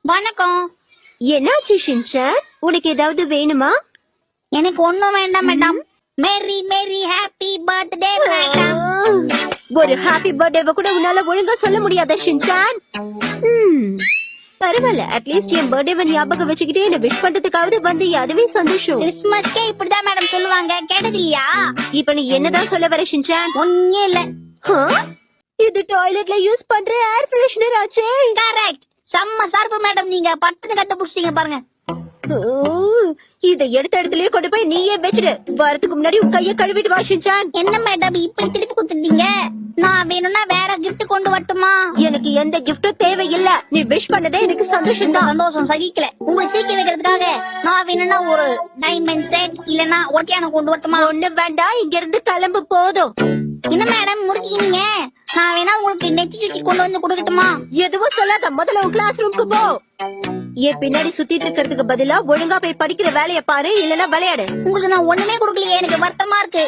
வணக்கம். என்னாச்சு ஷின்சான்? உனக்கு ஏதாவது வேணுமா? எனக்கு ஒண்ணும் வேண்டாம் மேடம். மேரி மேரி ஹாப்பி பர்த்டே மேடம். ஒரு ஹாப்பி பர்த்டேவ கூட உன்னால ஒழுங்கா சொல்ல முடியாதா ஷின்சான்? பரவாயில்ல, அட்லீஸ்ட் என் பர்த்டேவை ஞாபகம் வச்சுக்கிட்டே என்ன விஷ் பண்றதுக்காவது வந்து அதுவே சந்தோஷம். கிறிஸ்துமஸ்க்கே இப்படிதான் மேடம் சொல்லுவாங்க, கேட்டது இல்லையா? இப்ப நீ என்னதான் சொல்ல வர ஷின்சான்? ஒண்ணும் இல்ல. இது டாய்லெட்ல யூஸ் பண்ற ஏர் ஃப்ரெஷனர் ஆச்சே. கரெக்ட். செம்ம சார்பு மேடம், நீங்க பட்டத்து கட்ட புடிச்சீங்க பாருங்க. இத எடுத்த இடத்துலயே கொண்டு போய் நீயே வச்சிடு. வரதுக்கு முன்னாடி உன் கைய கழுவிட்டு வா ஷின்சான். என்ன மேடம் இப்படி திருப்பி கொடுத்துட்டீங்க? நான் வேணும்னா வேற கிஃப்ட் கொண்டு வரட்டுமா? எனக்கு எந்த கிஃப்டும் தேவையில்ல. நீ விஷ் பண்ணதே எனக்கு சந்தோஷம் தான். சந்தோஷம் சகிக்கல. உங்களை சிரிக்க வைக்கிறதுக்காக நான் வேணும்னா ஒரு டைமண்ட் செட் இல்லனா ஒட்டியான கொண்டு வரட்டுமா? ஒண்ணு வேண்டாம், இங்க இருந்து கிளம்பு போதும். என்ன மேடம் முறுக்கீங்க? நான் வேணா உங்களுக்கு நெத்தி சுட்டி கொண்டு வந்து கொடுக்கட்டுமா? எதுவும் சொல்லாத, முதல்ல உன் கிளாஸ் ரூமுக்கு போ. என் பின்னாடி சுத்திட்டு இருக்கிறதுக்கு பதிலா ஒழுங்கா போய் படிக்கிற வேலைய பாரு, இல்லனா விளையாடு. உங்களுக்கு நான் ஒண்ணுமே கொடுக்கலையே, எனக்கு வருத்தமா இருக்கு.